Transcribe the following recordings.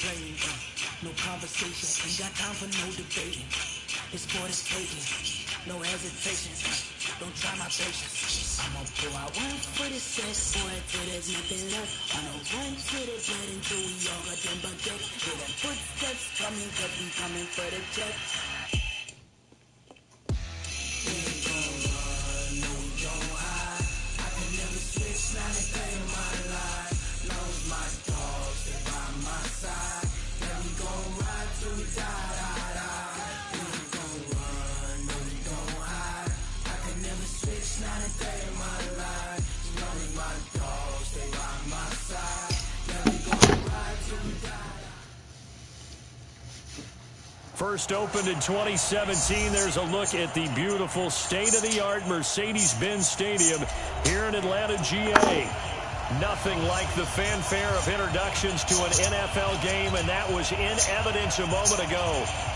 playing. No conversation, ain't got time for no debating. This sport is taking, no hesitation. Don't try my patience. I'ma pull out one for the set, boy, till there's nothing left. I'ma run to the bed until we all got them buckets. Hear them footsteps coming, cause we coming for the check. We ain't gon' run, no we gon' hide. I can never switch, not a day in my life. Long as my dogs stay by my side. Yeah, we gon' ride till we die. Not a day in my life, as long as my dogs stay by my side. Yeah, we gon' ride till we die. First opened in 2017, there's a look at the beautiful state-of-the-art Mercedes-Benz Stadium here in Atlanta, GA. Nothing like the fanfare of introductions to an NFL game, and that was in evidence a moment ago.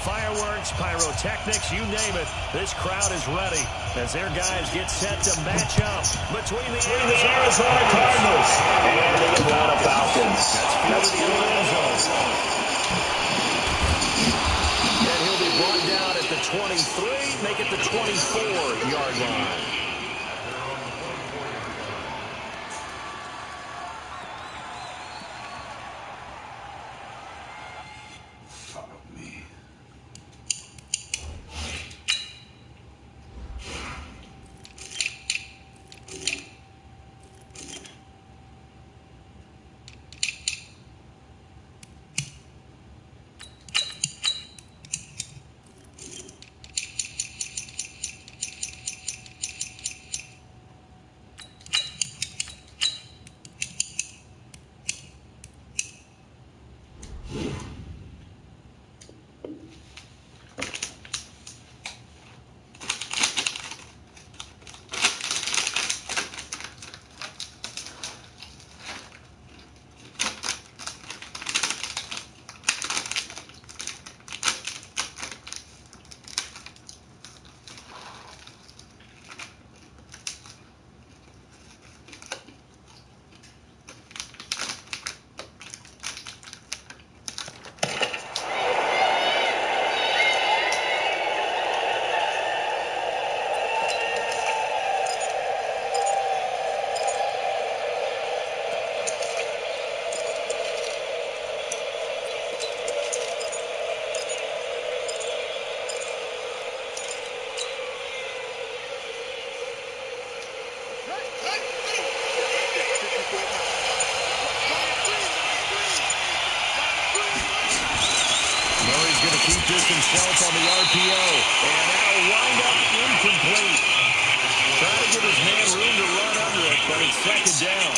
Fireworks, pyrotechnics, you name it. This crowd is ready as their guys get set to match up between the Arizona Cardinals and the Atlanta Falcons. That's fielded in the end zone. And he'll be brought down at the 23, make it the 24-yard line. Himself on the RPO, and that'll wind up incomplete. Trying to give his man room to run under it, but it's second down.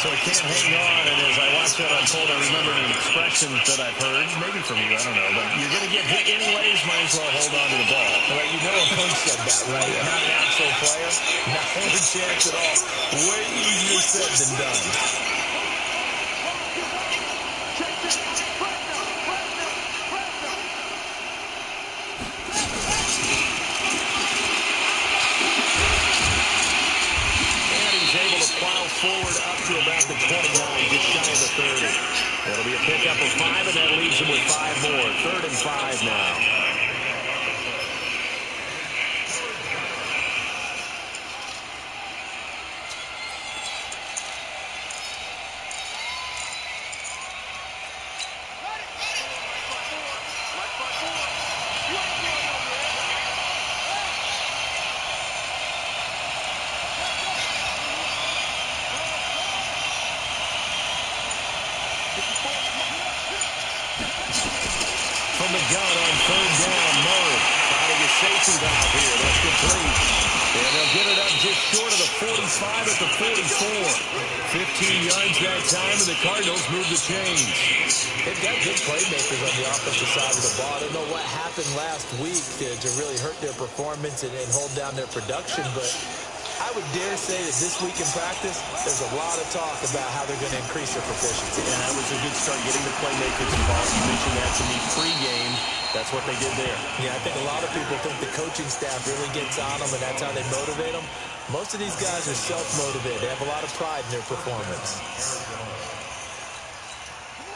So it can't hang on, and as I watch that unfold, I remember an expression that I've heard, maybe from you, I don't know, but you're going to get hit anyways, might as well hold on to the ball. Well, you know a coach said that, right? Yeah. Not an actual player, not a chance at all. Way easier said than done. Forward up to about the 29, just shy of the 30. That'll be a pickup of 5, and that leaves him with 5 more. 3rd and 5 now. From the gun on 3rd down, Murray finding a safety valve here. That's complete. And they'll get it up just short of the 45 at the 44. 15 yards that time, and the Cardinals move the chains. They've got good playmakers on the offensive side of the ball. I don't know what happened last week to really hurt their performance and hold down their production, but I would dare say that this week in practice, there's a lot of talk about how they're going to increase their proficiency. And that was a good start, getting the playmakers involved. You mentioned that to me pre-game. That's what they did there. Yeah, I think a lot of people think the coaching staff really gets on them, and that's how they motivate them. Most of these guys are self-motivated. They have a lot of pride in their performance.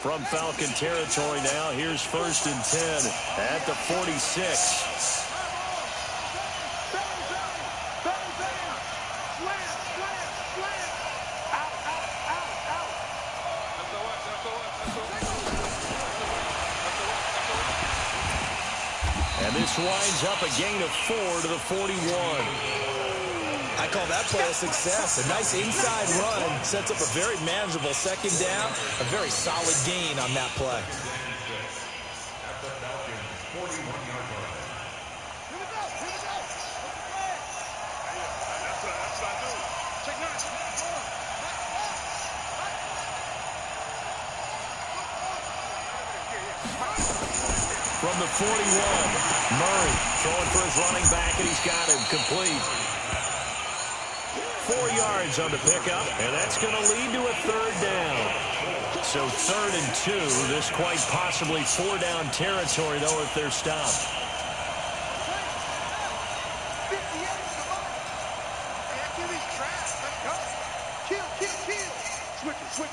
from Falcon territory now. Here's 1st and 10 at the 46. And this winds up a gain of 4 to the 41. I call that play a success. A nice inside run sets up a very manageable 2nd down. A very solid gain on that play. From the 41, Murray throwing for his running back, and he's got him complete. 4 yards on the pickup, and that's going to lead to a 3rd down. So 3rd and 2, this quite possibly 4-down territory, though, if they're stopped.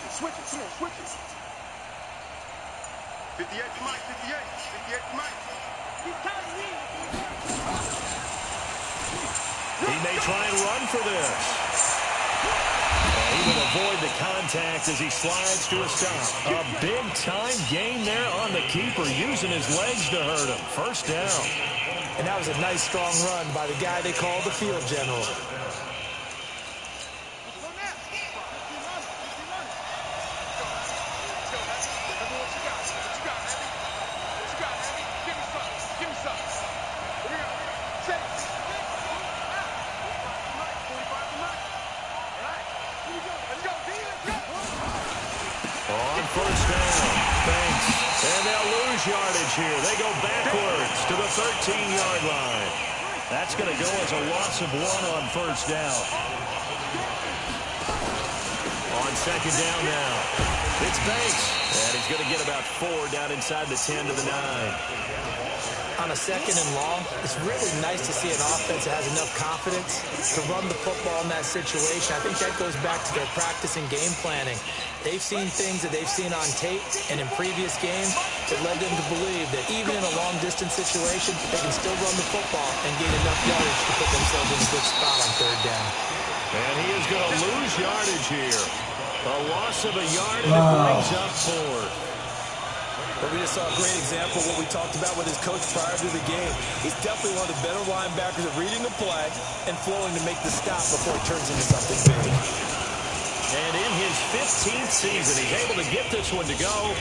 Switch it. 58 to Mike, 58 to Mike. He may try and run for this. And he will avoid the contact as he slides to a stop. A big-time gain there on the keeper, using his legs to hurt him. 1st down. And that was a nice, strong run by the guy they call the field general. Yardage here. They go backwards to the 13-yard line. That's going to go as a loss of 1 on 1st down. On 2nd down now, it's Banks. And he's going to get about 4 down inside the 10 to the 9. On a 2nd and long, it's really nice to see an offense that has enough confidence to run the football in that situation. I think that goes back to their practice and game planning. They've seen things that they've seen on tape and in previous games that led them to believe that even in a long-distance situation, they can still run the football and gain enough yardage to put themselves in a good spot on 3rd down. And he is going to lose yardage here. A loss of a yard, and it brings up 4. But we just saw a great example of what we talked about with his coach prior to the game. He's definitely one of the better linebackers at reading the play and flowing to make the stop before it turns into something big. And in his 15th season, he's able to get this one to go.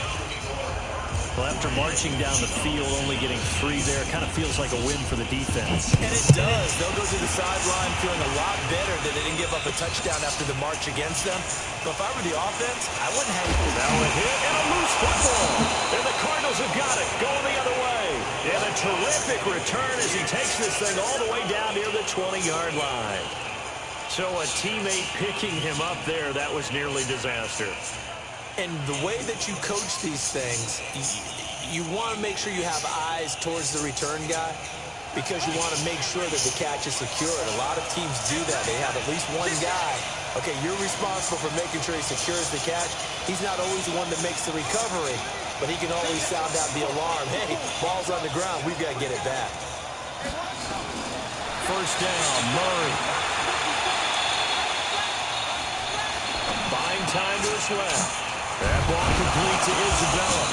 Well, after marching down the field, only getting 3 there, kind of feels like a win for the defense. And it does. They'll go to the sideline feeling a lot better that they didn't give up a touchdown after the march against them. But if I were the offense, I wouldn't have it. Now a hit and a loose football. And the Cardinals have got it, going the other way. And a terrific return as he takes this thing all the way down near the 20-yard line. So a teammate picking him up there, that was nearly disaster. And the way that you coach these things, you want to make sure you have eyes towards the return guy because you want to make sure that the catch is secured. A lot of teams do that. They have at least one guy. Okay, you're responsible for making sure he secures the catch. He's not always the one that makes the recovery, but he can always sound out the alarm. Hey, ball's on the ground. We've got to get it back. 1st down, Murray. Buying time to his left. That ball complete to Isabella.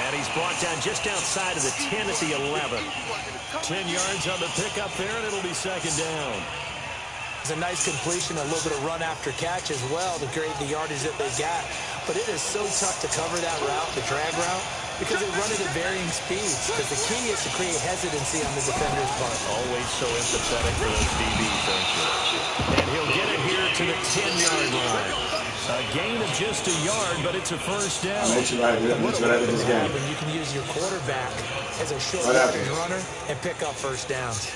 And he's brought down just outside of the 10 at the 11. 10 yards on the pickup there, and it'll be 2nd down. It's a nice completion, a little bit of run after catch as well to create the yardage that they got. But it is so tough to cover that route, the drag route, because they run it at varying speeds. Because the key is to create hesitancy on the defender's part. Always so empathetic for those DBs, don't you? And he'll get it here to the 10-yard line. A gain of just a yard, but it's a 1st down. What this game. When you can use your quarterback as a short runner and pick up 1st downs.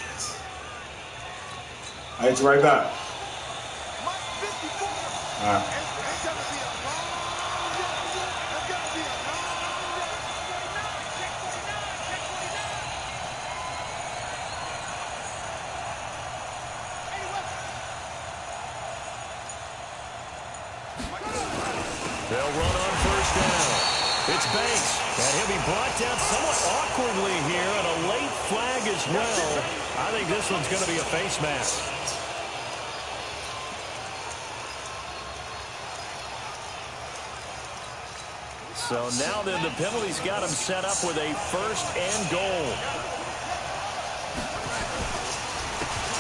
I hit you right back. All right. They'll run on 1st down. It's Banks, and he'll be brought down somewhat awkwardly here, and a late flag as well. I think this one's going to be a face mask. So now then the penalty's got him set up with a 1st and goal.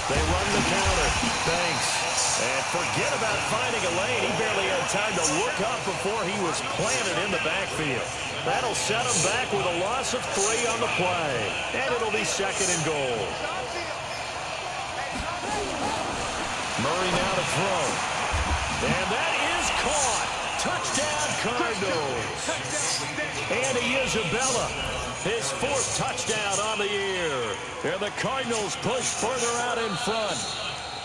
They run the counter. Banks. And forget about finding a lane. He barely had time to look up before he was planted in the backfield. That'll set him back with a loss of 3 on the play. And it'll be 2nd and goal. Murray now to throw. And that is caught. Touchdown, Cardinals. Andy Isabella, his 4th touchdown on the year. And the Cardinals push further out in front.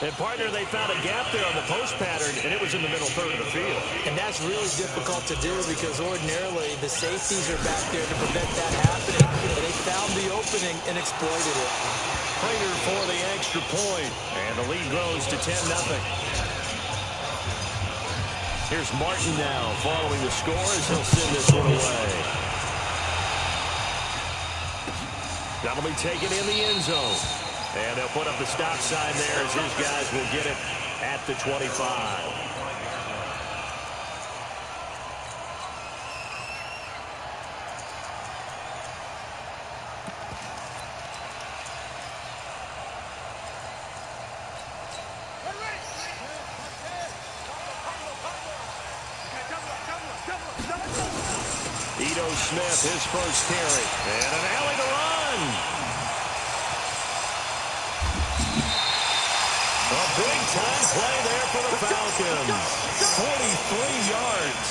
And, partner, they found a gap there on the post pattern, and it was in the middle third of the field. And that's really difficult to do because ordinarily the safeties are back there to prevent that happening. And they found the opening and exploited it. Prater for the extra point, and the lead grows to 10-0. Here's Martin now following the score as he'll send this one away. That'll be taken in the end zone. And they'll put up the stop sign there as his guys will get it at the 25. Ito Smith, his first carry. And an alley to run. A big-time play there for the Falcons. 43 yards.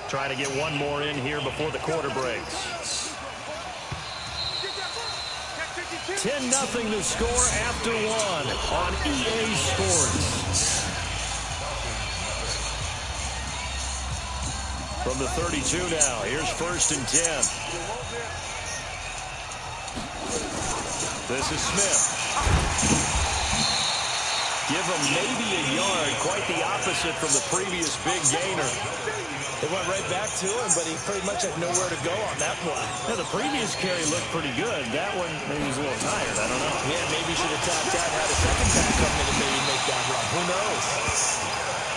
Try to get one more in here before the quarter breaks. 10-0 to score after 1 on EA Sports. From the 32 now, here's 1st and 10. This is Smith. Give him maybe a yard, quite the opposite from the previous big gainer. They went right back to him, but he pretty much had nowhere to go on that play. Yeah, the previous carry looked pretty good. That one, maybe he's a little tired. I don't know. Yeah, maybe he should have tapped out and had a second back come in and maybe make that run. Who knows?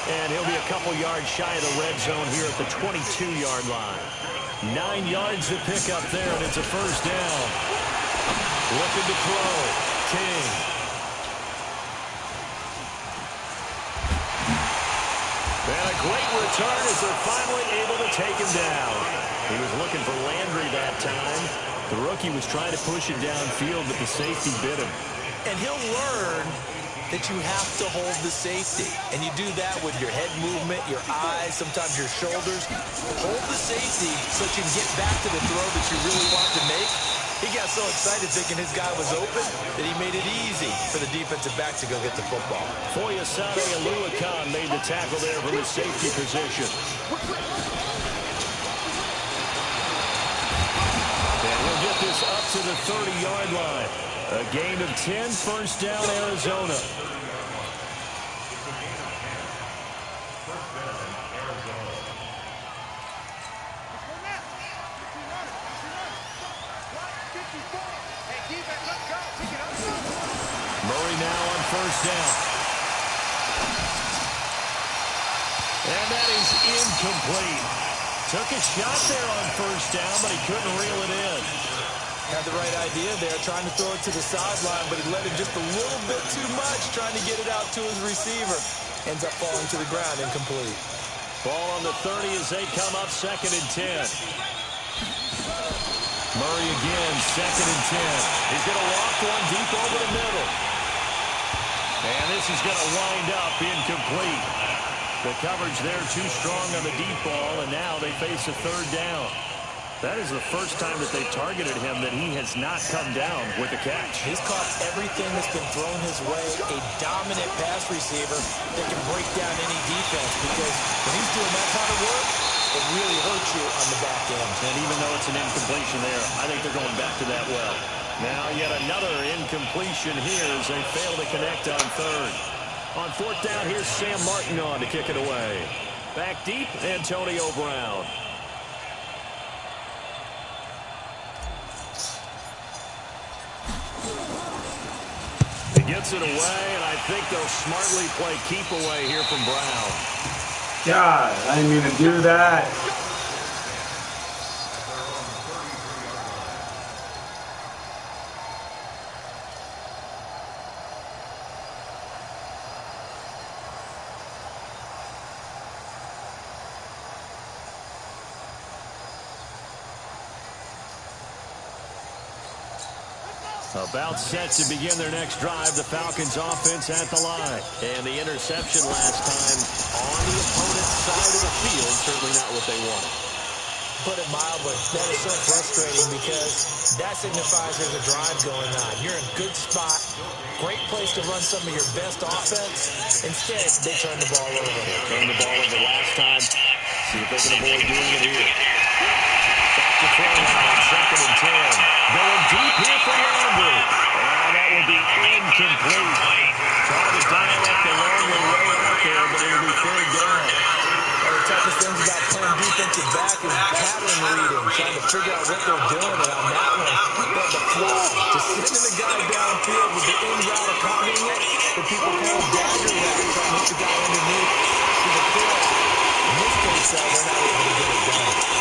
And he'll be a couple yards shy of the red zone here at the 22-yard line. 9 yards to pick up there, and it's a 1st down. Looking to throw. King. And a great return as they're finally able to take him down. He was looking for Landry that time. The rookie was trying to push it downfield, but the safety bit him. And he'll learn that you have to hold the safety. And you do that with your head movement, your eyes, sometimes your shoulders. Hold the safety so that you can get back to the throw that you really want to make. He got so excited thinking his guy was open that he made it easy for the defensive back to go get the football. Foyesade Aluakan made the tackle there from his safety position. And he'll get this up to the 30-yard line. A gain of 10, 1st down, Arizona. Murray now on 1st down. And that is incomplete. Took a shot there on 1st down, but he couldn't reel it in. Had the right idea there, trying to throw it to the sideline, but he let it just a little bit too much, trying to get it out to his receiver. Ends up falling to the ground, incomplete. Ball on the 30 as they come up 2nd and 10. Murray again, 2nd and 10. He's going to loft one deep over the middle. And this is going to wind up incomplete. The coverage there too strong on the deep ball, and now they face a 3rd down. That is the first time that they've targeted him that he has not come down with a catch. He's caught everything that's been thrown his way. A dominant pass receiver that can break down any defense because when he's doing that kind of work, it really hurts you on the back end. And even though it's an incompletion there, I think they're going back to that well. Now yet another incompletion here as they fail to connect on third. On fourth down, here's Sam Martin on to kick it away. Back deep, Antonio Brown. He gets it away, and I think they'll smartly play keep away here from Brown. God, I didn't mean to do that. About set to begin their next drive, the Falcons offense at the line. And the interception last time on the opponent's side of the field, certainly not what they wanted. Put it mildly, that is so frustrating because that signifies there's a drive going on. You're in a good spot, great place to run some of your best offense. Instead, they turn the ball over. Turned the ball over last time. See if they can avoid doing it here. Back to throw on 2nd and 10. Going deep here for Landry. And that will be incomplete. Trying to dial up the long way out there, but it'll be third down. One of the toughest things about playing defensive back is pattern reading, trying to figure out what they're doing. And on that one, they had the fly. Just sending the guy downfield with the in route accompanying it, that people call dagger route, trying to hit the guy underneath to the field. In this case, they're not able to get it done.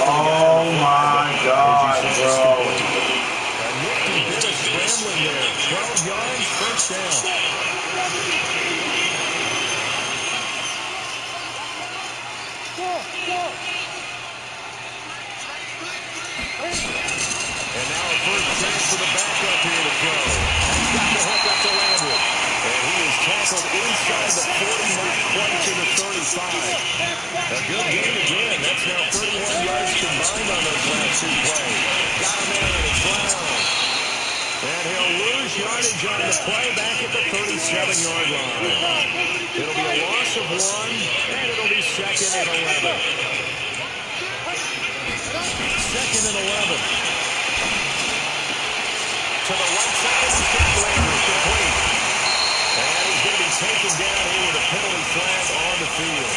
Oh my God, bro. A nifty bit of scrambling there. 12 yards, first down. And now a first chance for the backup here to throw. He's got the hook up to Landry. And he is tackled inside the 40-mark, quite to the 35. A good game again. That's now 31 yards combined on those last two plays. Got him there, and it's Brown. And he'll lose yardage on the play back at the 37-yard line. It'll be a loss of 1, and it'll be 2nd and 11. 2nd and 11. To the right side, he's got Landry complete. And he's going to be taken down here with a penalty flag on the field.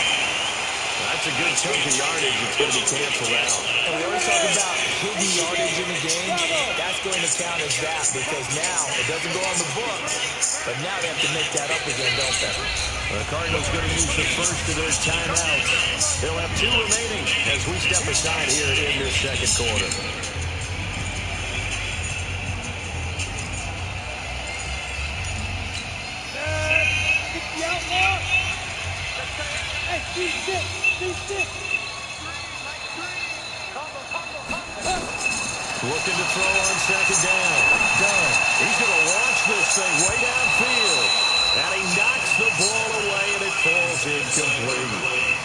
That's a good chunk of yardage. It's going to be canceled out. And we always talk about hidden yardage in the game. That's going to count as that because now it doesn't go on the books, but now they have to make that up again, don't they? The Cardinals going to use the first of their timeouts. They'll have 2 remaining as we step aside here in this second quarter. Looking to throw on 2nd down. Done. He's going to launch this thing way downfield. And he knocks the ball away, and it falls incomplete.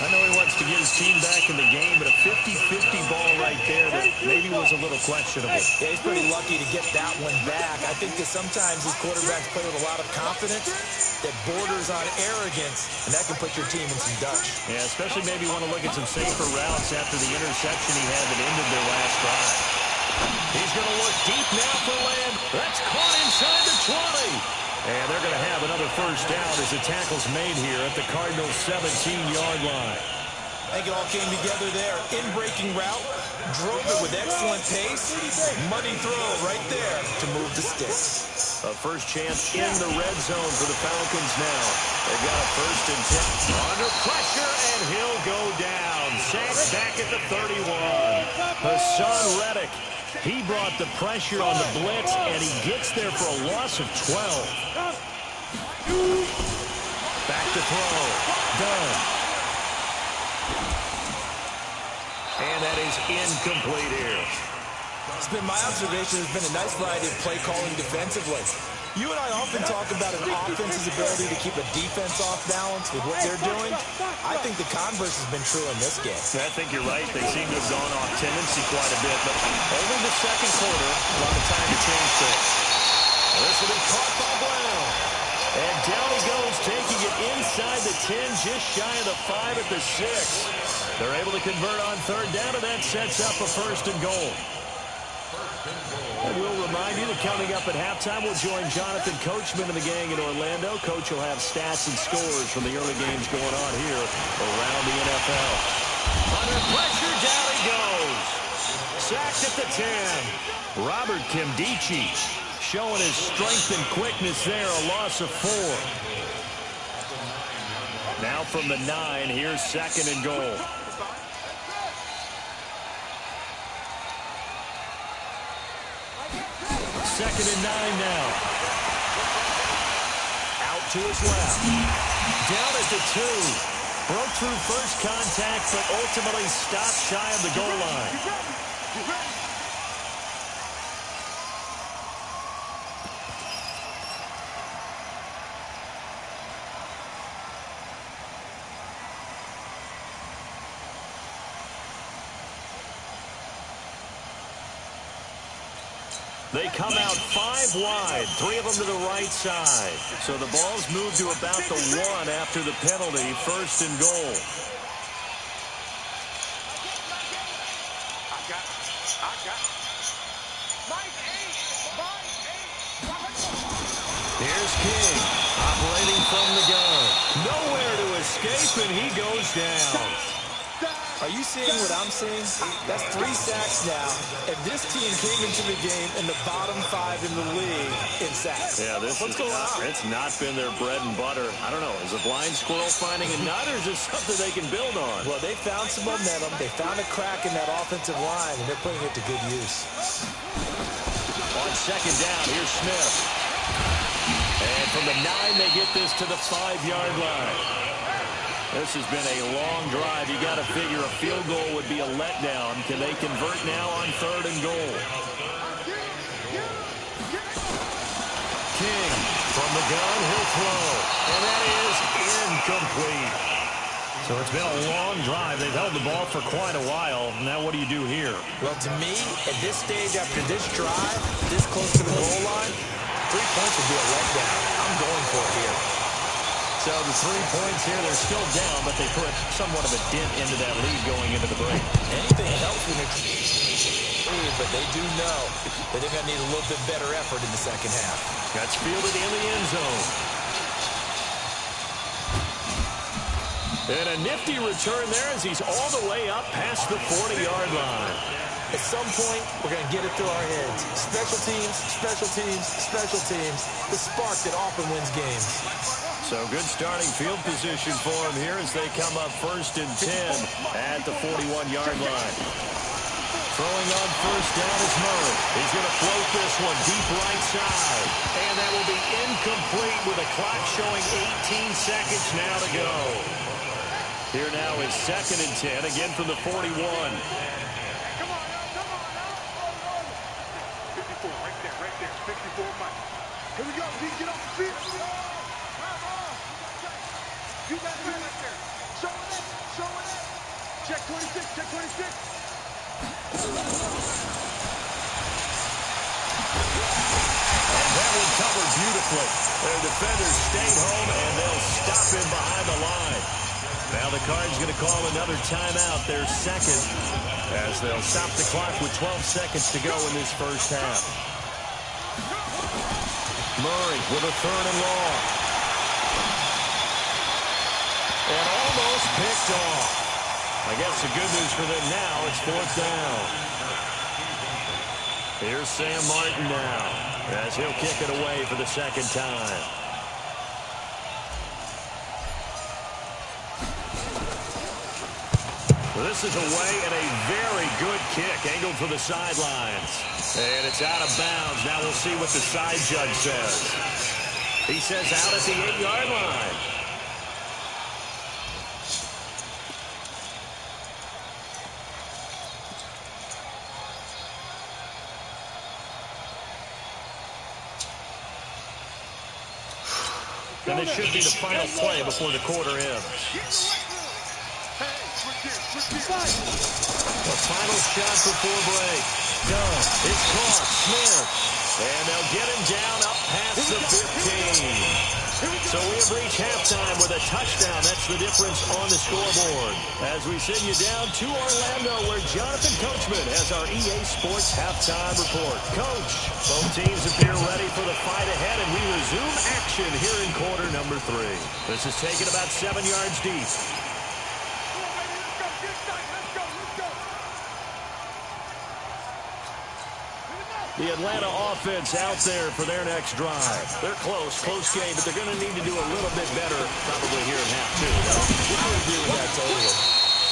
I know he wants to get his team back in the game, but a 50-50 ball right there that maybe was a little questionable. Yeah, he's pretty lucky to get that one back. I think that sometimes these quarterbacks play with a lot of confidence that borders on arrogance, and that can put your team in some dutch. Yeah, especially maybe want to look at some safer routes after the interception he had that ended their last drive. He's going to look deep now for Land. That's caught inside the 20. And they're going to have another first down as the tackle's made here at the Cardinals' 17-yard line. I think it all came together there. In-breaking route, drove it with excellent pace. Money throw right there to move the sticks. A first chance in the red zone for the Falcons now. They've got a 1st and 10. Under pressure, and he'll go down. Sacked back at the 31. Hassan Reddick. He brought the pressure on the blitz, and he gets there for a loss of 12. Back to throw. Done. And that is incomplete here. It's been my observation. There's been a nice variety of play calling defensively. You and I often talk about an offense's ability to keep a defense off balance with what they're doing. I think the converse has been true in this game. I think you're right. They seem to have gone off tendency quite a bit, but only the second quarter, a lot of time to change things. This will be caught by Brown. And down he goes, taking it inside the 10, just shy of the 5 at the 6. They're able to convert on 3rd down, and that sets up a 1st and goal. And we'll remind you that coming up at halftime, we'll join Jonathan Coachman and the gang in Orlando. Coach will have stats and scores from the early games going on here around the NFL. Under pressure, down he goes. Sacked at the 10. Robert Kimdichie showing his strength and quickness there, a loss of 4. Now from the 9, here's 2nd and goal. 2nd and 9 now. Out to his left. Down at the 2. Broke through first contact, but ultimately stopped shy of the goal line. They come out 5 wide, 3 of them to the right side. So the ball's moved to about the 1 after the penalty, 1st and goal. Here's King, operating from the gun. Nowhere to escape, and he goes down. Are you seeing what I'm seeing? That's 3 sacks now, and this team came into the game in the bottom 5 in the league in sacks. Yeah, what's going on? It's not been their bread and butter. I don't know. Is a blind squirrel finding a nut, or is this something they can build on? Well, they found some momentum. They found a crack in that offensive line, and they're putting it to good use. On 2nd down, here's Smith. And from the 9, they get this to the 5-yard line. This has been a long drive. You got to figure a field goal would be a letdown. Can they convert now on 3rd and goal? King from the gun, he'll throw. And that is incomplete. So it's been a long drive. They've held the ball for quite a while. Now what do you do here? Well, to me, at this stage after this drive, this close to the goal line, 3 points would be a letdown. I'm going for it here. So the 3 points here, they're still down, but they put somewhat of a dent into that lead going into the break. Anything helps when they're lead, but they do know that they're going to need a little bit better effort in the second half. That's fielded in the end zone. And a nifty return there as he's all the way up past the 40-yard line. At some point, we're going to get it through our heads. Special teams, special teams, special teams. The spark that often wins games. So good starting field position for him here as they come up 1st and 10 at the 41-yard line. Throwing on 1st down is Murray. He's going to float this one deep right side. And that will be incomplete with a clock showing 18 seconds now to go. Here now is 2nd and 10, again from the 41. 54, right there. 54, Mike. Here we go. We need to get off the field. You got it right there. Show it. Check 26, check 26. And that one covered beautifully. Their defenders stayed home, and they'll stop him behind the line. Now the Cards going to call another timeout, their 2nd, as they'll stop the clock with 12 seconds to go in this first half. Murray with a 3rd and long. And almost picked off. I guess the good news for them now, it's 4th down. Here's Sam Martin now, as he'll kick it away for the 2nd time. Well, this is away and a very good kick, angled for the sidelines. And it's out of bounds. Now we'll see what the side judge says. He says out at the 8-yard line. And it should be the final play before the quarter ends. The final shot before break. Done. It's caught. Smith. And they'll get him down up past the 15. So we have reached halftime with a touchdown. That's the difference on the scoreboard. As we send you down to Orlando, where Jonathan Coachman has our EA Sports halftime report. Coach, both teams appear ready for the fight ahead, and we resume action here in quarter number 3. This is taken about 7 yards deep. The Atlanta offense out there for their next drive. They're close game, but they're going to need to do a little bit better probably here in half 2. I would agree with that totally.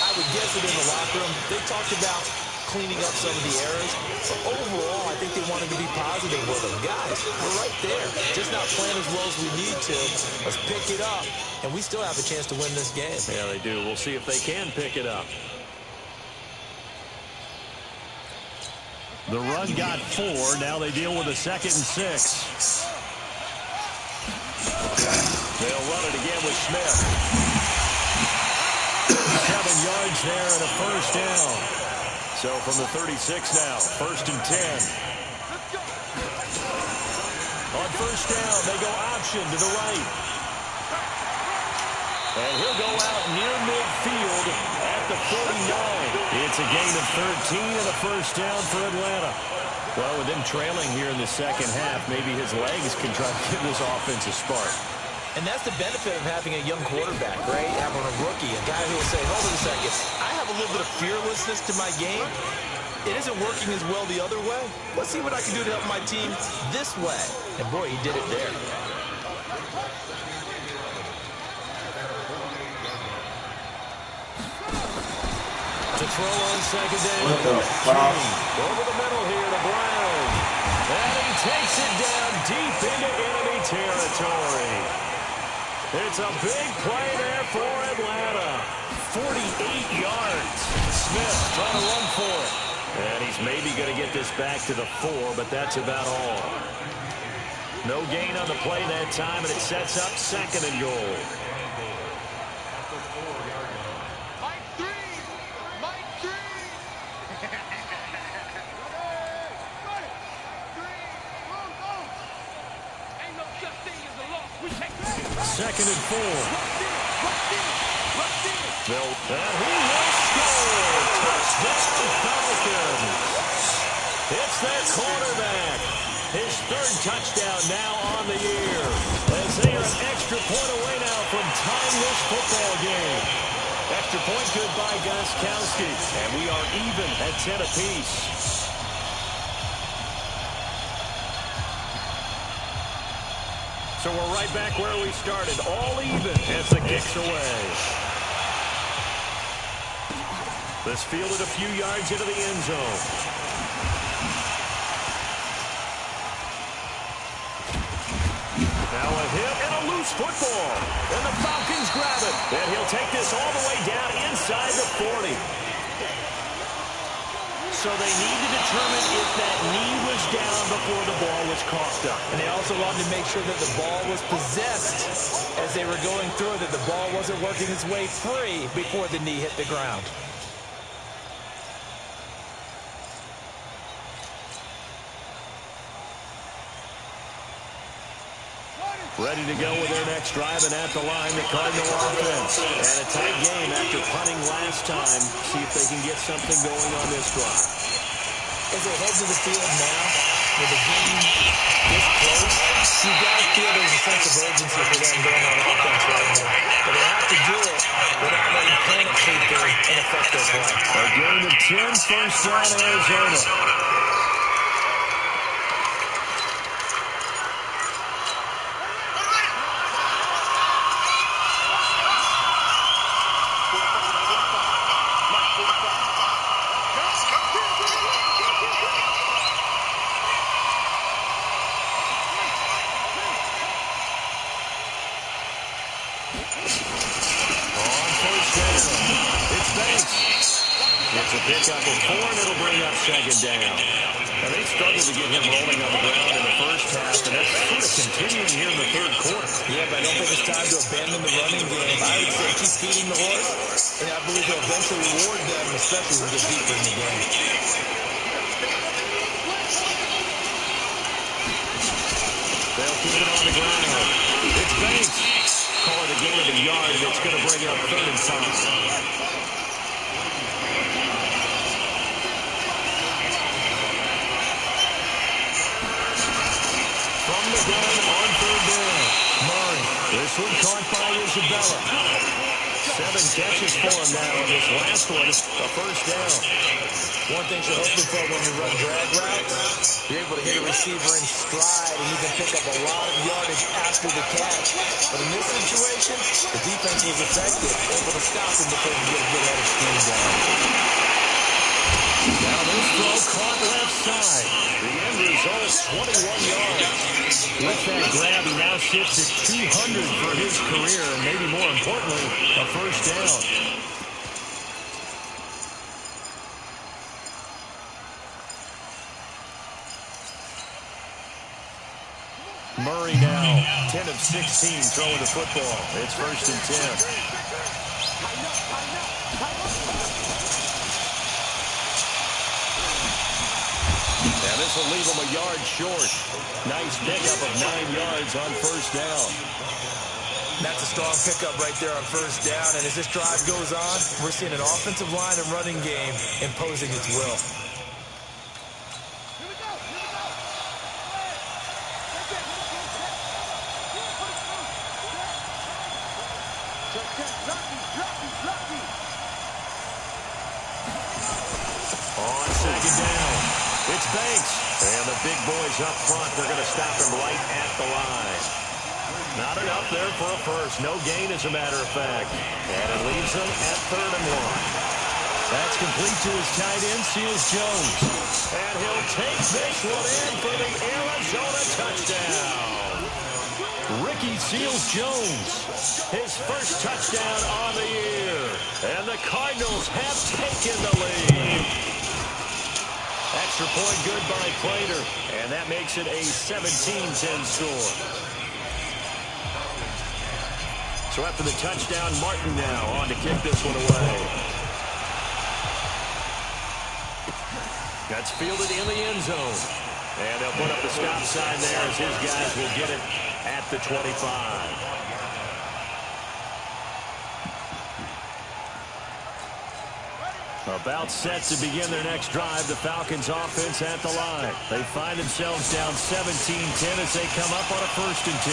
I would guess that in the locker room, they talked about cleaning up some of the errors. But overall, I think they wanted to be positive with them. Guys, we're right there. Just not playing as well as we need to. Let's pick it up, and we still have a chance to win this game. Yeah, they do. We'll see if they can pick it up. The run got 4. Now they deal with a 2nd and 6. They'll run it again with Smith. 7 yards there and a first down. So from the 36 now, 1st and 10. On first down, they go option to the right. And he'll go out near midfield at the 49. It's a gain of 13 and a first down for Atlanta. Well, with them trailing here in the second half, maybe his legs can try to give this offense a spark. And that's the benefit of having a young quarterback, right? Having a rookie, a guy who will say, hold on a second, I have a little bit of fearlessness to my game. It isn't working as well the other way. Let's see what I can do to help my team this way. And boy, he did it there. To throw on second down. What the fuck? Over the middle here to Brown. And he takes it down deep into enemy territory. It's a big play there for Atlanta. 48 yards. Smith trying to run for it. And he's maybe going to get this back to the 4, but that's about all. No gain on the play that time, and it sets up 2nd and goal. Second and 4. And he will score. Touchdown Falcons. It's their quarterback. His 3rd touchdown now on the year. As they are an extra point away now from tying this football game. Extra point good by Gostkowski. And we are even at 10 apiece. So we're right back where we started, all even as the kick's away. This fielded a few yards into the end zone. Now a hit and a loose football. And the Falcons grab it. And he'll take this all the way down inside the 40. So they need to determine if that knee was down before the ball was coughed up. And they also wanted to make sure that the ball was possessed as they were going through, that the ball wasn't working its way free before the knee hit the ground. Ready to go with their next drive, and at the line, the Cardinal offense. And a tight game after punting last time. See if they can get something going on this drive. As they head to the field now, with the game this close, you guys feel there's a sense of urgency for them going on offense right now. But they have to do it without letting panic creep in and affect their play. A gain of 10, first down Arizona. It's a pickup of 4, and it'll bring up second down. And they struggled to get him rolling on the ground in the first half, and that's sort of continuing here in the third quarter. Yeah, but I don't think it's time to abandon the running game. I would say keep feeding the horse, and I believe they'll eventually reward them, especially as we get deeper in the game. They'll keep it on the ground. It's Banks. Call it a gain of a yard, and it's going to bring up 3rd and 5. From the gun on 3rd down. Murray. This one caught by Isabella. 7 catches for him now. This last one, a first down. One thing you're hoping for when you run drag routes, you're able to hit a receiver in stride, and you can pick up a lot of yardage after the catch. But in this situation, the defense was effective, able to stop him before he get a good head of steam down. Now this throw caught left side. The end result, 21 yards. With that grab, he now sits at 200 for his career, and maybe more importantly, a first down. Murray now, 10 of 16 throwing the football. It's 1st and 10. And this will leave him a yard short. Nice pickup of 9 yards on first down. That's a strong pickup right there on first down. And as this drive goes on, we're seeing an offensive line and running game imposing its will. On 2nd down, it's Banks. And the big boys up front, they're going to stop him right at the line. Not enough there for a first. No gain, as a matter of fact. And it leaves them at 3rd and 1. That's complete to his tight end, Seals Jones. And he'll take this one in for the Arizona touchdown. Ricky Seals-Jones, his first touchdown on the year. And the Cardinals have taken the lead. Extra point good by Prater. And that makes it a 17-10 score. So after the touchdown, Martin now on to kick this one away. That's fielded in the end zone. And they'll put up the stop sign there as his guys will get it at the 25. About set to begin their next drive, the Falcons offense at the line. They find themselves down 17-10 as they come up on a 1st and 10.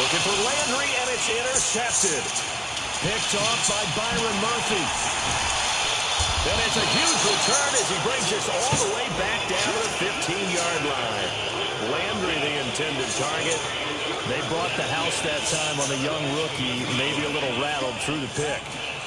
Looking for Landry, and it's intercepted. Picked off by Byron Murphy. And it's a huge return as he brings us all the way back down to the 15-yard line. Landry, the intended target. They brought the house that time on the young rookie, maybe a little rattled through the pick.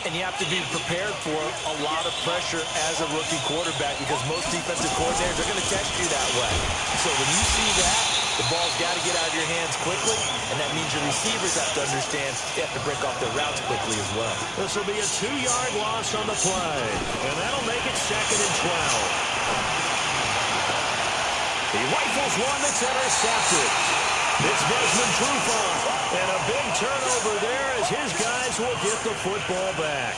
And you have to be prepared for a lot of pressure as a rookie quarterback because most defensive coordinators are going to test you that way. So when you see that, the ball's got to get out of your hands quickly, and that means your receivers have to understand they have to break off their routes quickly as well. This will be a 2-yard loss on the play, and that'll make it 2nd and 12. He rifles one that's intercepted. It's Desmond Trufant, and a big turnover there as his guys will get the football back.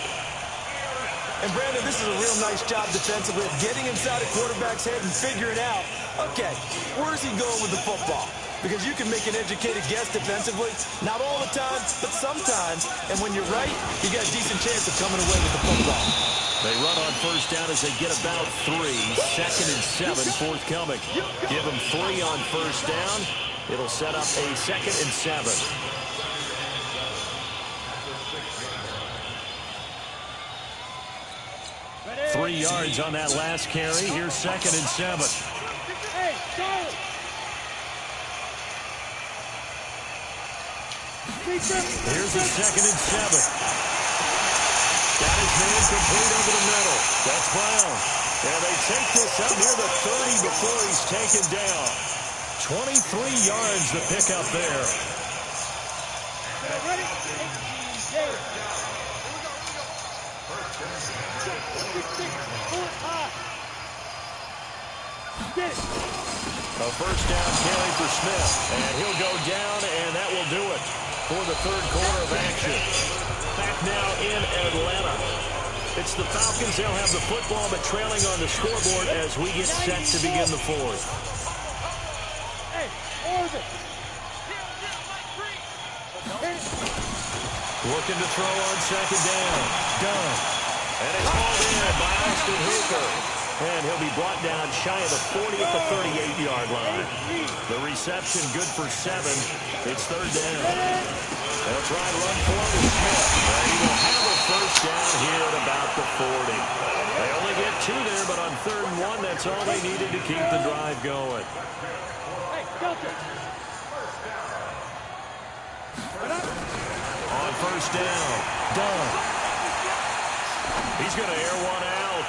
And Brandon, this is a real nice job defensively of getting inside a quarterback's head and figuring out, okay, where's he going with the football? Because you can make an educated guess defensively, not all the time, but sometimes. And when you're right, you got a decent chance of coming away with the football. They run on first down as they get about 3. 2nd and 7 forthcoming. Give them 3 on first down. It'll set up a 2nd and 7. Three yards on that last carry. Here's 2nd and 7. Here's a 2nd and 7. Got his man complete over the middle. That's Brown. And they take this up near the 30 before he's taken down. 23 yards the pickup there. A first down carry for Smith. And he'll go down, and that will do it for the 3rd quarter of action. Back now in Atlanta. It's the Falcons. They'll have the football, but trailing on the scoreboard as we get set to begin the 4th. Looking to throw on second down. Done. And it's hauled in by Austin Hooper. And he'll be brought down shy of the 40 at the 38-yard line. The reception good for 7. It's third down. They'll try and run for it with Smith. He will have a first down here at about the 40. They only get 2 there, but on 3rd and 1, that's all they needed to keep the drive going. On first down, Dunn. He's going to air one out.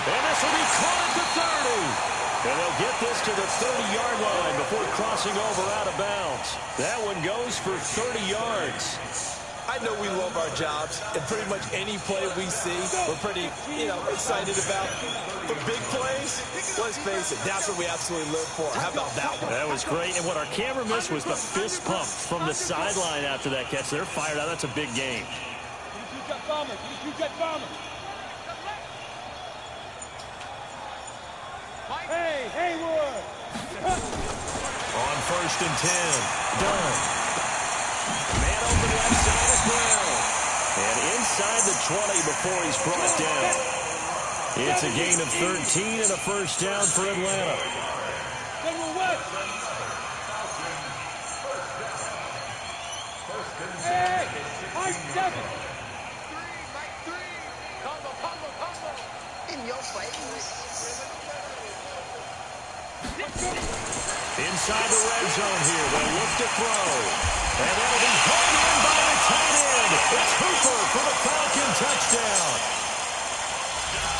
And this will be caught at the 30. And they'll get this to the 30-yard line before crossing over out of bounds. That one goes for 30 yards. I know we love our jobs, and pretty much any play we see, we're pretty, excited about. For big plays, let's face it, that's what we absolutely live for. How about that one? That was great, and what our camera missed was the fist pump from the sideline after that catch. They're fired out. That's a big game. Hey, Haywood! On first and 10, Dunn. Man open left side as well. And inside the 20 before he's brought down. It's a gain of 13 and a first down for Atlanta. Hey, Mike 7. In your face. Inside the red zone here. They'll look to throw. And that'll be pulled in by the tight end. It's Hooper for the Falcon touchdown.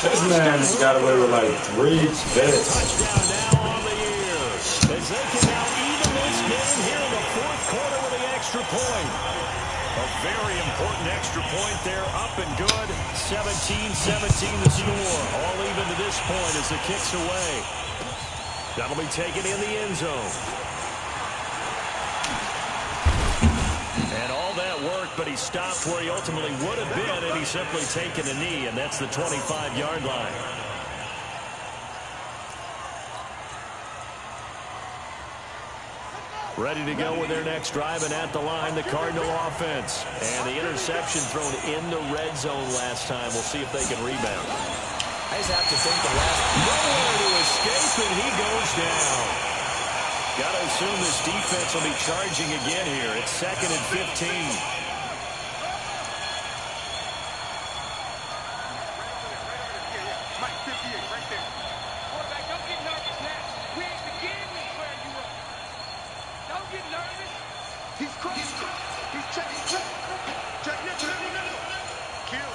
This man has got away with like 3 hits. Touchdown now on the year. As they can now even this game here in the 4th quarter with the extra point. A very important extra point there, up and good. 17-17 the score. All even to this point as the kick's away. That'll be taken in the end zone. And all that work, but he stopped where he ultimately would have been, and he's simply taken a knee, and that's the 25-yard line. Ready to go with their next drive, and at the line, the Cardinal offense. And the interception thrown in the red zone last time. We'll see if they can rebound. I just have to think the last... Nowhere to escape, and he goes down. Got to assume this defense will be charging again here. It's 2nd and 15. Mike 58, right there. Quarterback, don't get nervous now. We ain't beginning where you are. Don't get nervous. He's crossing. He's checking. Check. Kill.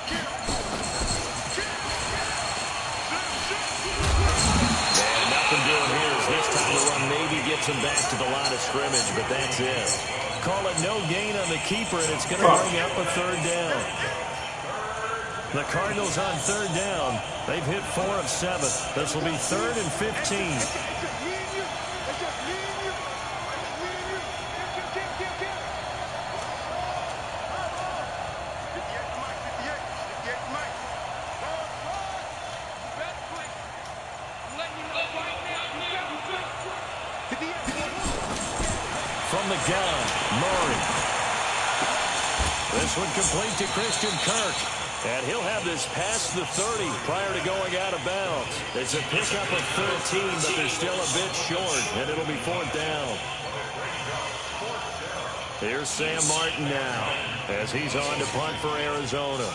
And nothing doing here is this time the run maybe gets him back to the line of scrimmage, but that's it. Call it no gain on the keeper, and it's going to bring up a 3rd down. The Cardinals on 3rd down. They've hit 4 of 7. This will be 3rd and 15. From the gun, Murray. This one complete to Christian Kirk. And he'll have this past the 30 prior to going out of bounds. It's a pickup of 13, but they're still a bit short, and it'll be 4th down. Here's Sam Martin now as he's on to punt for Arizona.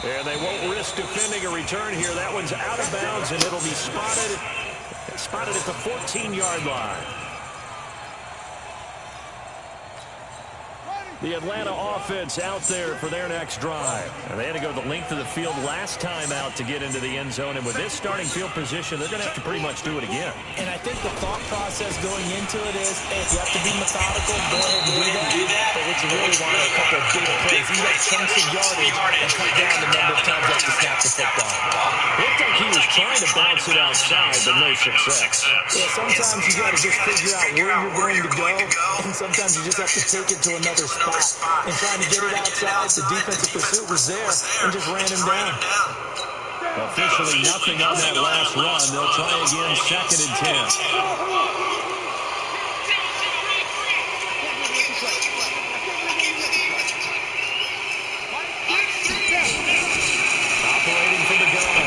And they won't risk defending a return here. That one's out of bounds, and it'll be spotted at the 14-yard line. The Atlanta offense out there for their next drive. And they had to go the length of the field last time out to get into the end zone. And with this starting field position, they're going to have to pretty much do it again. And I think the thought process going into it is, hey, if you have to be methodical, go ahead and do that. But what you really want are a couple of big plays. You got chunks of yardage and cut down the number of times you have to snap the football. Looked like he was trying to bounce it outside, but no success. Yeah, sometimes you got to just figure out where you're going to go, and sometimes you just have to take it to another spot. And trying to get it outside, the defensive pursuit was there and just ran him down. Officially nothing on that last run. They'll try again, 2nd and 10. Operating from the gun.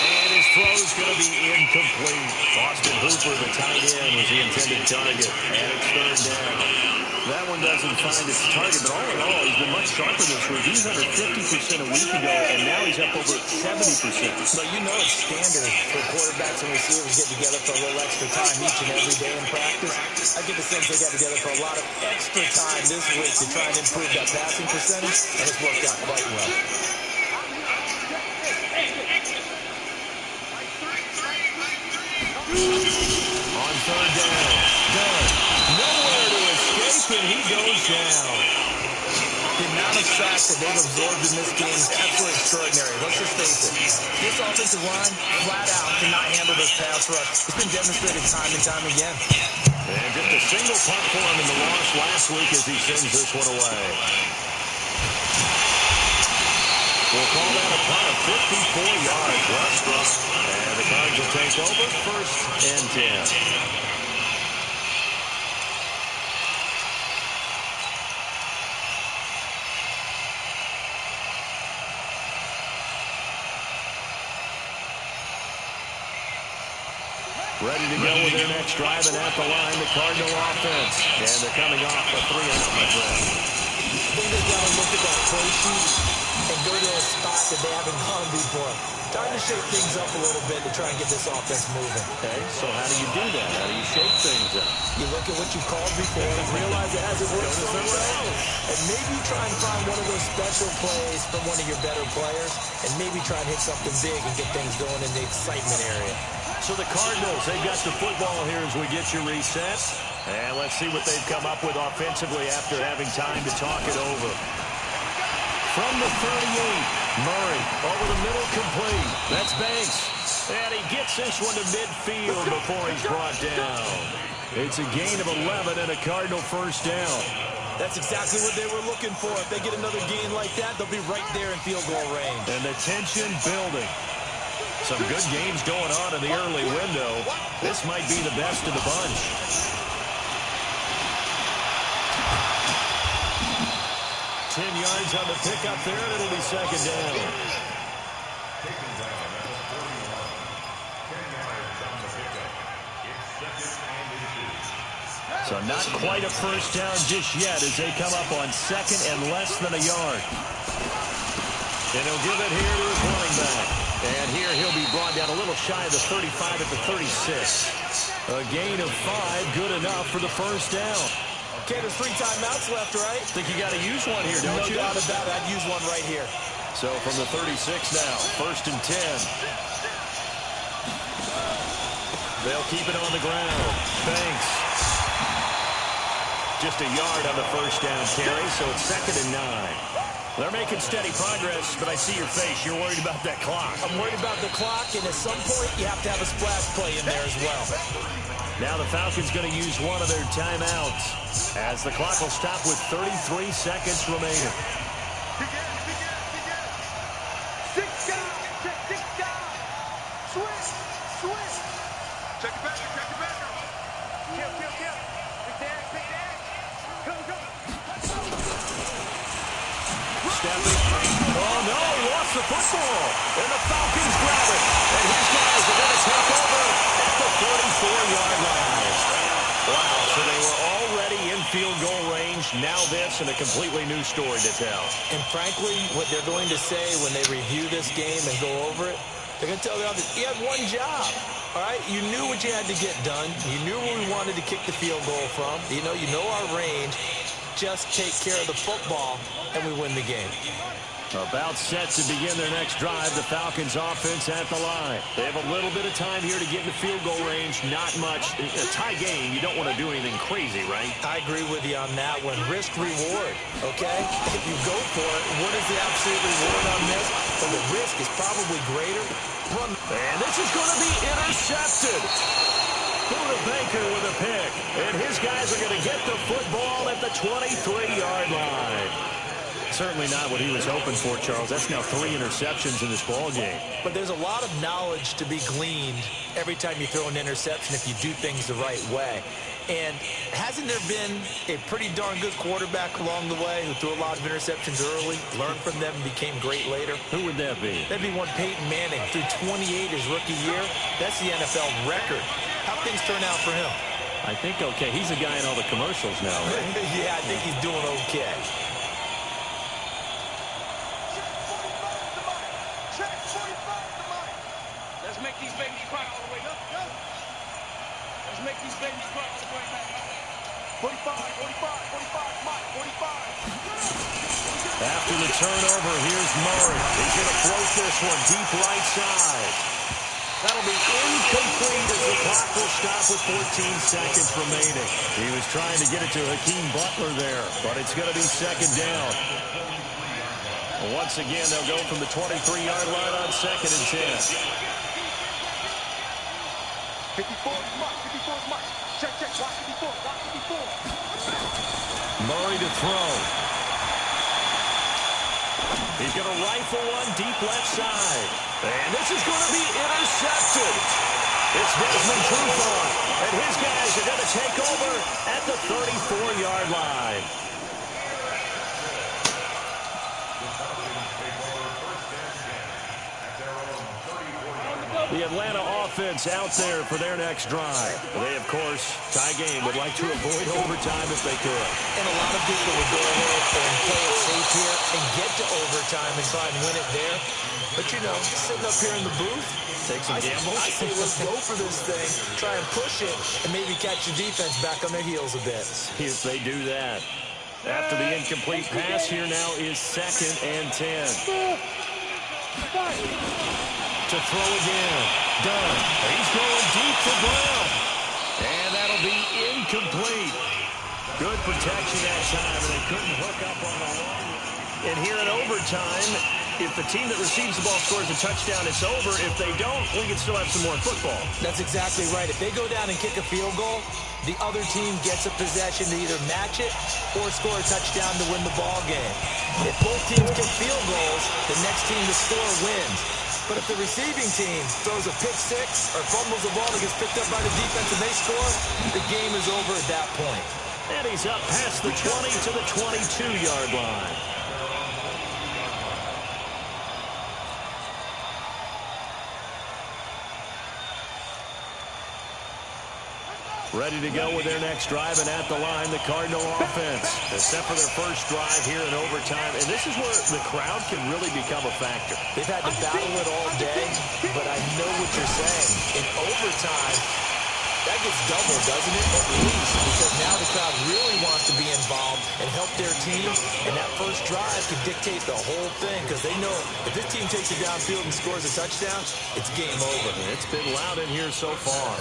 And his throw's going to be incomplete. Austin Hooper, the tight end, was the intended target. And it's 3rd down. That one doesn't find its target, but all in all, he's been much sharper this week. He was under 50% a week ago, and now he's up over 70%. So you know it's standard for quarterbacks and receivers get together for a little extra time each and every day in practice. I get the sense they got together for a lot of extra time this week to try and improve that passing percentage, and it's worked out quite well. On 3rd down, nowhere to escape, and he goes down. The amount of sacks that they've absorbed in this game is absolutely extraordinary. Let's just face it. This offensive line, flat out, cannot handle this pass rush. It's been demonstrated time and time again. And just a single punt for him in the loss last week as he sends this one away. We'll call that a punt of 54 yards. And the Cards will take over, 1st and 10. Ready to go with their next drive, and at the line, the Cardinal offense. And they're coming off a 3-and-out, my friend. I think they got to look at that play sheet and go to a spot that they haven't gone before. Time to shake things up a little bit to try and get this offense moving. Okay, so how do you do that? How do you shake things up? You look at what you called before and realize it hasn't worked so well. And maybe try and find one of those special plays from one of your better players, and maybe try and hit something big and get things going in the excitement area. So the Cardinals, they've got the football here as we get you reset. And let's see what they've come up with offensively after having time to talk it over. From the 38, Murray over the middle, complete. That's Banks. And he gets this one to midfield before he's brought down. It's a gain of 11 and a Cardinal 1st down. That's exactly what they were looking for. If they get another gain like that, they'll be right there in field goal range. And the tension building. Some good games going on in the early window. This might be the best of the bunch. Ten yards on the pickup there, and it'll be 2nd down. So not quite a 1st down just yet as they come up on 2nd and less than a yard. And he'll give it here to his running back. And here he'll be brought down a little shy of the 35 at the 36. A gain of 5, good enough for the 1st down. Okay, there's 3 timeouts left, right? Think you got to use one here, don't you? No doubt about it. I'd use one right here. So from the 36 now, 1st and 10. They'll keep it on the ground. Banks. Just a yard on the 1st down carry, so it's 2nd and 9. They're making steady progress, but I see your face. You're worried about that clock. I'm worried about the clock, and at some point, you have to have a splash play in there as well. Now the Falcons going to use one of their timeouts as the clock will stop with 33 seconds remaining. Switch. Check it back. Kill. Big Dag. Go. Oh, no, he lost the football. And the Falcons grab it. And his guys are going to take over at the 44-yard line. Wow, so they were already in field goal range. Now this and a completely new story to tell. And frankly, what they're going to say when they review this game and go over it, they're going to tell the others, you had one job. All right, you knew what you had to get done. You knew where we wanted to kick the field goal from. You know our range. Just take care of the football, and we win the game. About set to begin their next drive, the Falcons offense at the line. They have a little bit of time here to get into field goal range. Not much. A tie game, you don't want to do anything crazy, right? I agree with you on that one. Risk-reward, okay? If you go for it, what is the absolute reward on this? Well, the risk is probably greater. And this is going to be intercepted. Buda Baker with a pick. And his guys are going to get the football at the 23-yard line. Certainly not what he was hoping for, Charles. That's now 3 interceptions in this ball game. But there's a lot of knowledge to be gleaned every time you throw an interception if you do things the right way. And hasn't there been a pretty darn good quarterback along the way who threw a lot of interceptions early, learned from them, and became great later? Who would that be? That'd be one Peyton Manning. Threw 28 his rookie year. That's the NFL record. How'd things turn out for him? I think okay. He's a guy in all the commercials now, right? Yeah, I think he's doing okay. Let's make these babies cry all the way up. Let's make these babies cry all the way back. 45, 45, Mike, 45. After the turnover, here's Murray. He's going to float this one deep right side. That'll be incomplete as the clock will stop with 14 seconds remaining. He was trying to get it to Hakeem Butler there, but it's going to be second down. Once again, they'll go from the 23-yard line on 2nd and 10. 54 is Mike, 54 is Mike. Check, watch 54, watch 54. Murray to throw. He's going to rifle one deep left side. And this is going to be intercepted. It's Desmond Trufant. And his guys are going to take over at the 34-yard line. The Atlanta offense out there for their next drive. They, of course, tie game, would like to avoid overtime if they could. And a lot of people would go ahead and play it safe here and get to overtime and try and win it there. But, you know, sitting up here in the booth, take some gambles. I say let's go for this thing, try and push it, and maybe catch the defense back on their heels a bit. See if they do that. After the incomplete pass, here now is 2nd and 10. To throw again. Dunn. He's going deep for Brown. And that'll be incomplete. Good protection that time, and they couldn't hook up on the long. And here in overtime, if the team that receives the ball scores a touchdown, it's over. If they don't, we can still have some more football. That's exactly right. If they go down and kick a field goal, the other team gets a possession to either match it or score a touchdown to win the ball game. If both teams kick field goals, the next team to score wins. But if the receiving team throws a pick six or fumbles the ball that gets picked up by the defense and they score, the game is over at that point. And he's up past the 20 to the 22-yard line. Ready to go with their next drive, and at the line, the Cardinal offense. Except for their first drive here in overtime. And this is where the crowd can really become a factor. They've had to battle it all day, but I know what you're saying. In overtime, that gets doubled, doesn't it? At least, because now the crowd really wants to be involved and help their team. And that first drive can dictate the whole thing, because they know if this team takes it downfield and scores a touchdown, it's game over. It's been loud in here so far.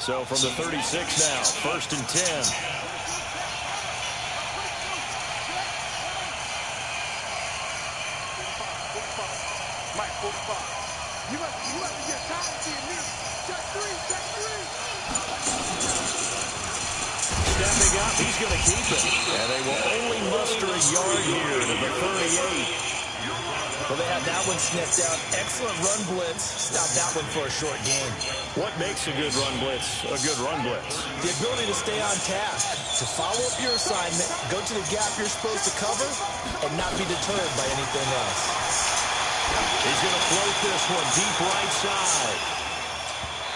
So from the 36 now, 1st and 10. Mike, 45. You have to get time to see me. Check three. Stepping up, he's going to keep it. And they will only muster a yard here to the 38. Well, they had that one sniffed out. Excellent run blitz. Stopped that one for a short gain. What makes a good run blitz a good run blitz? The ability to stay on task, to follow up your assignment, go to the gap you're supposed to cover, and not be deterred by anything else. He's going to float this one deep right side.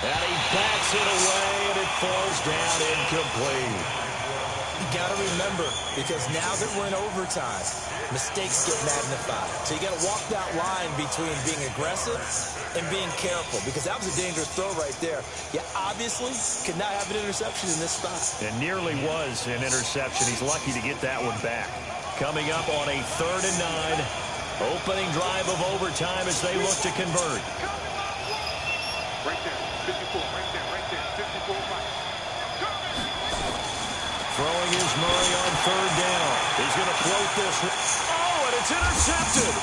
And he backs it away, and it falls down incomplete. You got to remember, because now that we're in overtime, mistakes get magnified. So you got to walk that line between being aggressive and being careful, because that was a dangerous throw right there. You obviously could not have an interception in this spot. It nearly was an interception. He's lucky to get that one back. Coming up on a 3rd and 9, opening drive of overtime as they look to convert. Right there, 54, right there, 54, Mike. Throwing is Murray on 3rd down. He's going to float this. Oh, and it's intercepted.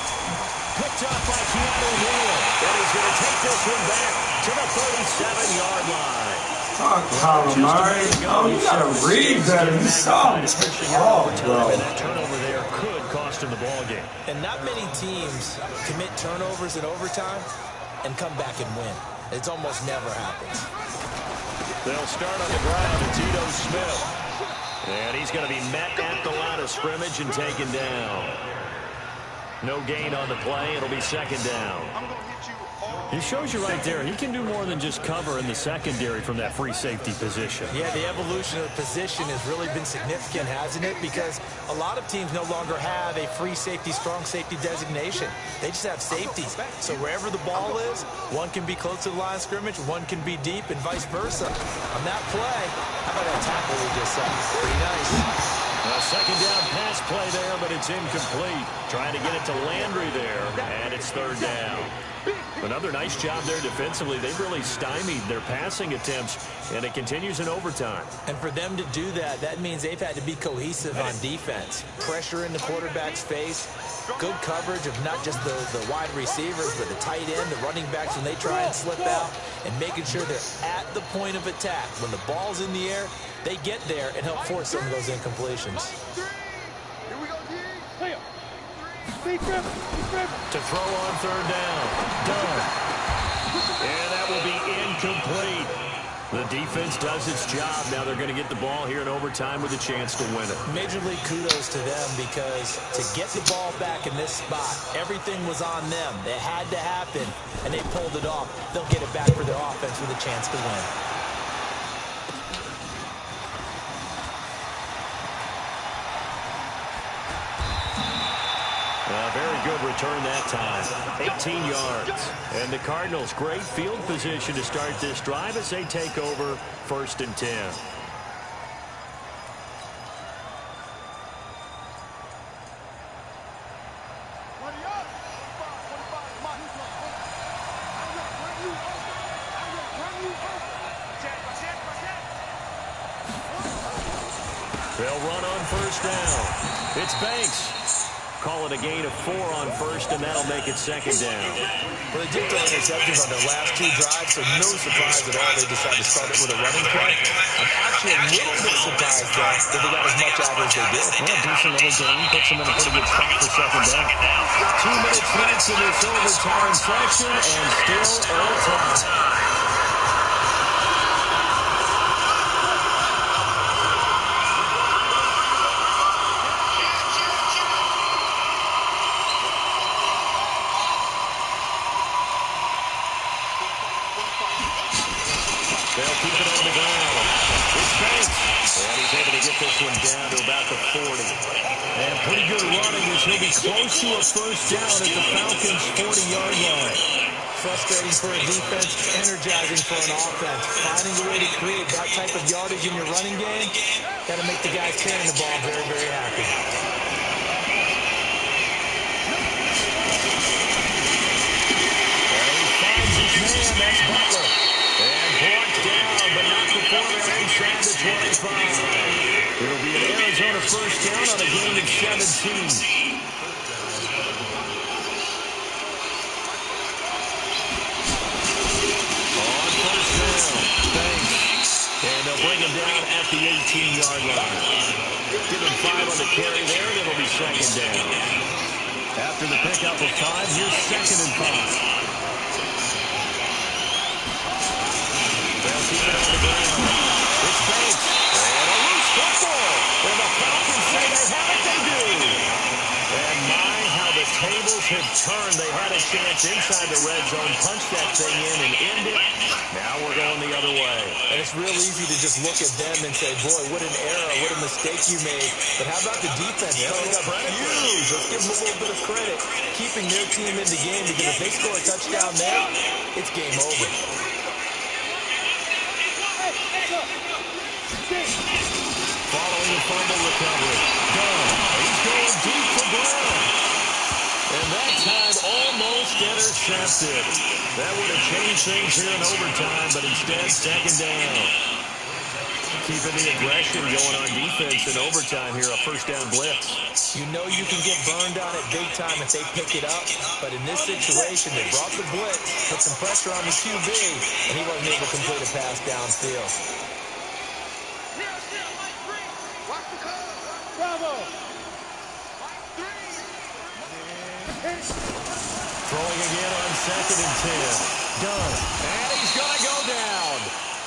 Picked up by Keanu Neal. And he's going to take this one back to the 37-yard line. Oh, Colin Murray. Oh, you gotta read better than some. Oh, bro. And that turnover there could cost him the ball game. And not many teams commit turnovers in overtime and come back and win. It's almost never happens. They'll start on the ground. It's Ito Smith. And he's going to be met at the line of scrimmage and taken down. No gain on the play. It'll be second down. He shows you right there. He can do more than just cover in the secondary from that free safety position. Yeah, the evolution of the position has really been significant, hasn't it? Because a lot of teams no longer have a free safety, strong safety designation. They just have safeties. So wherever the ball is, one can be close to the line of scrimmage, one can be deep, and vice versa. On that play, how about that tackle we just saw? Pretty nice. A second down pass play there, but it's incomplete. Trying to get it to Landry there, and it's third down. Another nice job there defensively. They've really stymied their passing attempts, and it continues in overtime. And for them to do that, that means they've had to be cohesive on defense. Pressure in the quarterback's face, good coverage of not just the wide receivers, but the tight end, the running backs when they try and slip out, and making sure they're at the point of attack. When the ball's in the air, they get there and help force some of those incompletions. To throw on third down. Done. And that will be incomplete. The defense does its job. Now they're going to get the ball here in overtime with a chance to win it. Major league kudos to them, because to get the ball back in this spot, everything was on them. It had to happen, and they pulled it off. They'll get it back for their offense with a chance to win. Very good return that time. 18 yards. And the Cardinals, great field position to start this drive as they take over 1st and 10. They'll run on 1st down. It's Banks. Call it a gain of 4 on 1st, and that'll make it 2nd down. Well, they did throw interceptions on their last 2 drives, so no surprise at all they decided to start it with a running play. I'm actually a little bit surprised, though, that they got as much out as they did. Yeah, decent little game. Puts them in a pretty good spot for 2nd down. 2 minutes left in this overtime section, and still all time. They'll keep it on the ground. It's Banks. And he's able to get this one down to about the 40. And pretty good running as he'll be close to a 1st down at the Falcons' 40-yard line. Frustrating for a defense, energizing for an offense. Finding a way to create that type of yardage in your running game, got to make the guys carrying the ball very, very happy. And he finds his man. That's Butler. And brought down, but not before they're inside the 25. It'll be an Arizona 1st down on a gain of 17. On 1st down, Banks. And they'll bring him down at the 18-yard line. Give him 5 on the carry there, and it'll be 2nd down. After the pickup of 5, here's 2nd and 5. They'll keep it on the ground. It's Banks. And a loose football. And the Falcons say they have it. They do. And my, how the tables have turned. They had a chance inside the red zone. Punch that thing in and end it. Now we're going the other way. And it's real easy to just look at them and say, boy, what an error, what a mistake you made. But how about the defense? Yeah, they got credit. Huge. Let's give them a little bit of credit. Keeping their team in the game, because if they score a touchdown there, it's game over. Following a fumble recovery. Dunn. He's going deep for Brown. And that time almost intercepted. That would have changed things here in overtime, but instead 2nd down. keeping the aggression going on defense in overtime here, a first down blitz. You know you can get burned on it big time if they pick it up, but in this situation, they brought the blitz, put some pressure on the QB, and he wasn't able to complete a pass downfield. Watch the cover. Bravo. Throwing again on 2nd and 10. Done. And he's going to go down.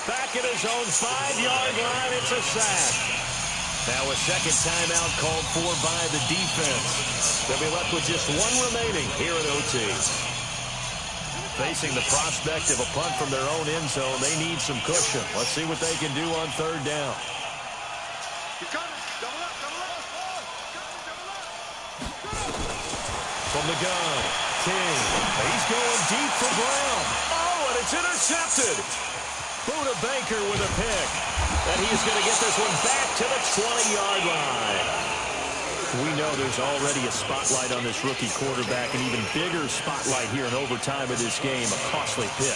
Back at his own 5-yard line, it's a sack. Now a second timeout called for by the defense. They'll be left with just one remaining here at OT. Facing the prospect of a punt from their own end zone, they need some cushion. Let's see what they can do on 3rd down. He's coming. Double up, double up. From the gun, King. He's going deep for Brown. Oh, and it's intercepted. Buda Baker with a pick. And he's going to get this one back to the 20-yard line. We know there's already a spotlight on this rookie quarterback, an even bigger spotlight here in overtime of this game, a costly pick.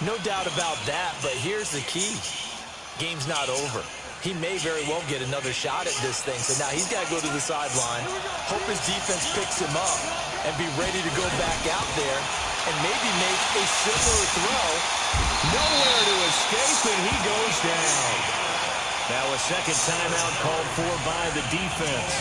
No doubt about that, but here's the key. Game's not over. He may very well get another shot at this thing, so now he's got to go to the sideline, hope his defense picks him up, and be ready to go back out there and maybe make a similar throw. Nowhere to escape, and he goes down. Now a second timeout called for by the defense.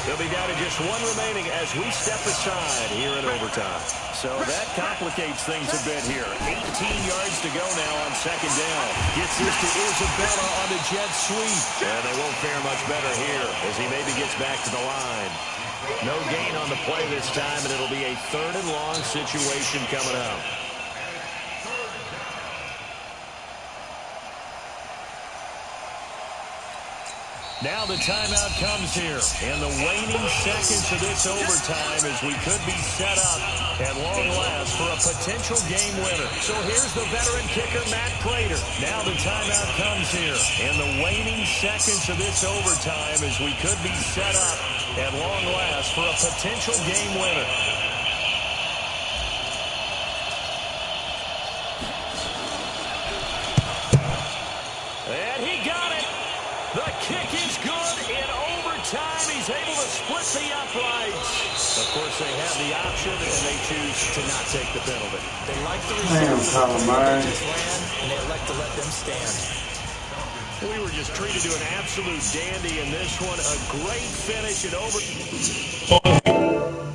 They'll be down to just one remaining as we step aside here in overtime. So that complicates things a bit here. 18 yards to go now on 2nd down. Gets this to Isabella on the jet sweep. And they won't fare much better here as he maybe gets back to the line. No gain on the play this time, and it'll be a 3rd and long situation coming up. Now the timeout comes here, and the waning seconds of this overtime as we could be set up at long last for a potential game winner. So here's the veteran kicker, Matt Prater. Now the timeout comes here, and the waning seconds of this overtime as we could be set up at long last for a potential game winner. And he got it. The kick is good in overtime. He's able to split the uprights. Of course, they have the option, and they choose to not take the penalty. They like the results of the play they just ran, and they elect to let them stand. We were just treated to an absolute dandy in this one. A great finish in overtime.